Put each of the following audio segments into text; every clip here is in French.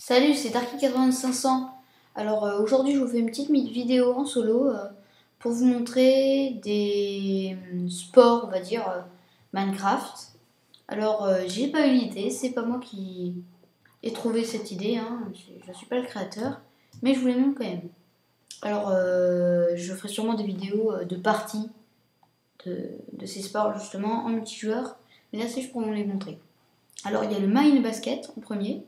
Salut, c'est Darky8500. Alors aujourd'hui, je vous fais une petite vidéo en solo pour vous montrer des sports, on va dire, Minecraft. Alors, j'ai pas eu l'idée, c'est pas moi qui ai trouvé cette idée, hein, je suis pas le créateur, mais je vous les montre quand même. Alors, je ferai sûrement des vidéos de parties de ces sports justement en multijoueur, mais là, c'est juste pour vous les montrer. Alors, il y a le Mine Basket en premier.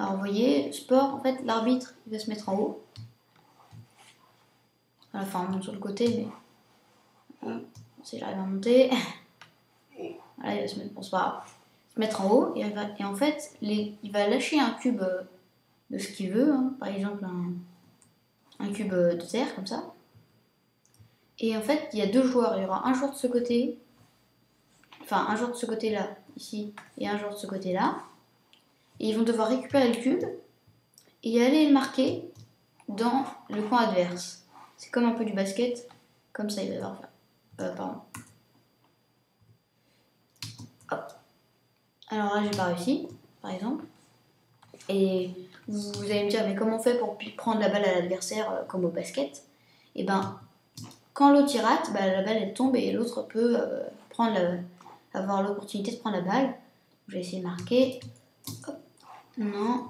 Alors vous voyez, sport, en fait, l'arbitre il va se mettre en haut. Enfin, on monte sur le côté, mais si j'arrive à monter, voilà, il va se mettre, bon, c'est pas grave, se mettre en haut et en fait, il va lâcher un cube de ce qu'il veut, hein, par exemple un cube de terre comme ça. Et en fait, il y a deux joueurs, il y aura un joueur de ce côté, enfin un joueur de ce côté-là, ici, et un joueur de ce côté-là. Et ils vont devoir récupérer le cube et aller le marquer dans le camp adverse. C'est comme un peu du basket, comme ça il va devoir faire. Pardon. Hop. Alors là j'ai pas réussi, par exemple. Et vous allez me dire, mais comment on fait pour prendre la balle à l'adversaire comme au basket? Et ben, quand l'autre y rate, la balle elle tombe et l'autre peut avoir l'opportunité de prendre la balle. Je vais essayer de marquer. Hop. Non.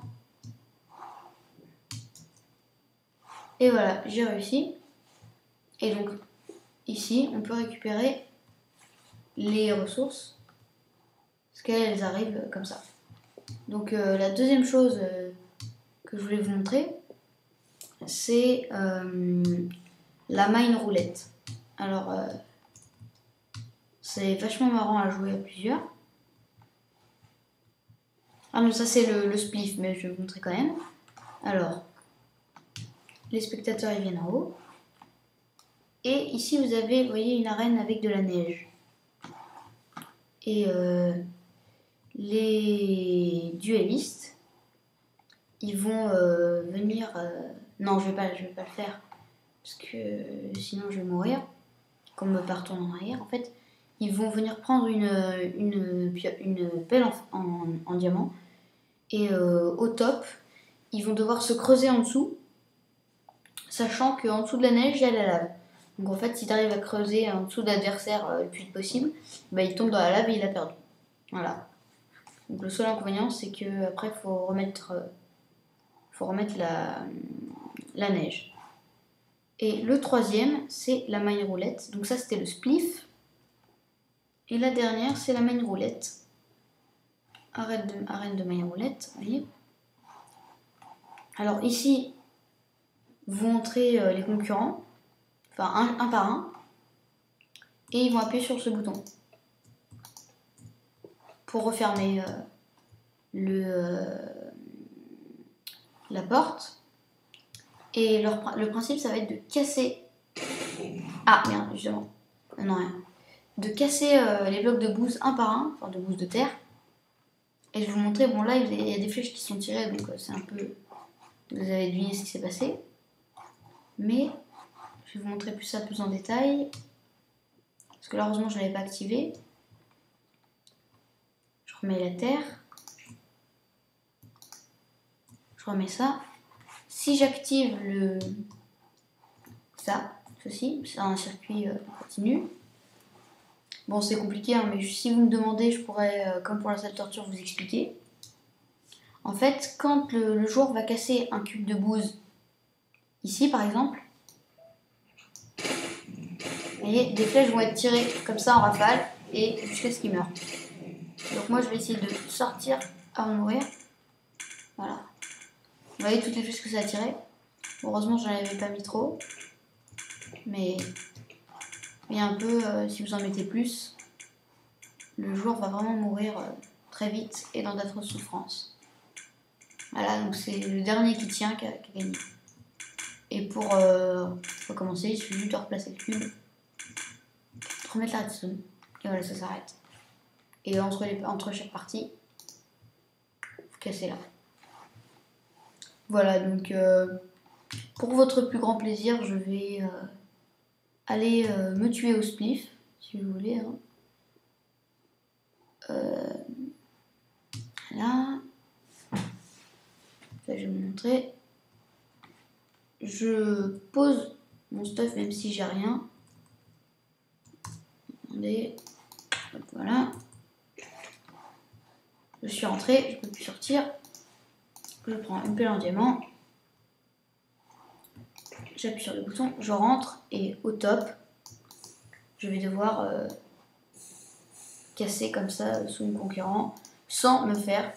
Et voilà, j'ai réussi. Et donc, ici, on peut récupérer les ressources, parce qu'elles arrivent comme ça. Donc, la deuxième chose que je voulais vous montrer, c'est la mine roulette. Alors, c'est vachement marrant à jouer à plusieurs. Ah non, ça c'est le spliff, mais je vais vous montrer quand même. Alors, les spectateurs ils viennent en haut. Et ici vous avez, vous voyez, une arène avec de la neige. Et les duellistes, ils vont venir... Non, je vais pas le faire, parce que sinon je vais mourir. Comme me partons en arrière, en fait, ils vont venir prendre une pelle en diamant. Et au top, ils vont devoir se creuser en dessous, sachant qu'en dessous de la neige, il y a la lave. Donc en fait, si tu arrives à creuser en dessous de l'adversaire le plus vite possible, il tombe dans la lave et il a perdu. Voilà. Donc le seul inconvénient, c'est que après, faut remettre la neige. Et le troisième, c'est la mine roulette. Donc ça, c'était le spliff. Et la dernière, c'est la mine roulette. Arène de mine roulette, vous voyez. Alors ici, vous montrez les concurrents, enfin un par un, et ils vont appuyer sur ce bouton pour refermer la porte. Et le principe, ça va être de casser... Ah, merde, justement. Non, rien. De casser les blocs de bouse un par un, enfin de bouse de terre. Et je vais vous montrer, bon là, il y a des flèches qui sont tirées, donc c'est un peu... Vous avez deviné ce qui s'est passé. Mais je vais vous montrer ça plus en détail. Parce que là, heureusement, je ne l'avais pas activé. Je remets la terre. Je remets ça. Si j'active ceci, c'est un circuit continu. Bon, c'est compliqué, hein, mais si vous me demandez, je pourrais, comme pour la salle de torture, vous expliquer. En fait, quand le joueur va casser un cube de bouse, ici par exemple, vous voyez, des flèches vont être tirées comme ça en rafale et jusqu'à ce qu'il meure. Donc moi, je vais essayer de sortir avant de mourir. Voilà. Vous voyez toutes les flèches que ça a tiré. Heureusement, je n'en avais pas mis trop. Mais un peu, si vous en mettez plus, le joueur va vraiment mourir très vite et dans d'atroces souffrances. Voilà, donc c'est le dernier qui tient qui a gagné. Et pour recommencer, il suffit juste de replacer le cube, de remettre la redstone, et voilà, ça s'arrête. Et entre chaque partie, vous cassez là. Voilà, donc pour votre plus grand plaisir, je vais aller me tuer au spliff, si vous voulez. Hein. Là. je vais vous montrer. Je pose mon stuff même si j'ai rien. Attendez. Hop, voilà. Je suis rentrée, je peux plus sortir. Je prends une pelle en diamant. J'appuie sur le bouton, je rentre et au top, je vais devoir casser comme ça sous mon concurrent sans me faire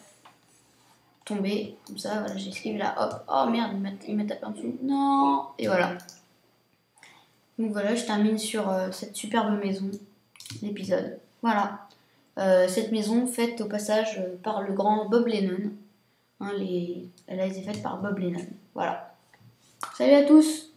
tomber. Comme ça, voilà, j'esquive là, hop. Oh merde, il m'a tapé en dessous. Non. Et voilà. Donc voilà, je termine sur cette superbe maison, l'épisode. Voilà. Cette maison faite au passage par le grand Bob Lennon. Hein, elle a été faite par Bob Lennon. Voilà. Salut à tous!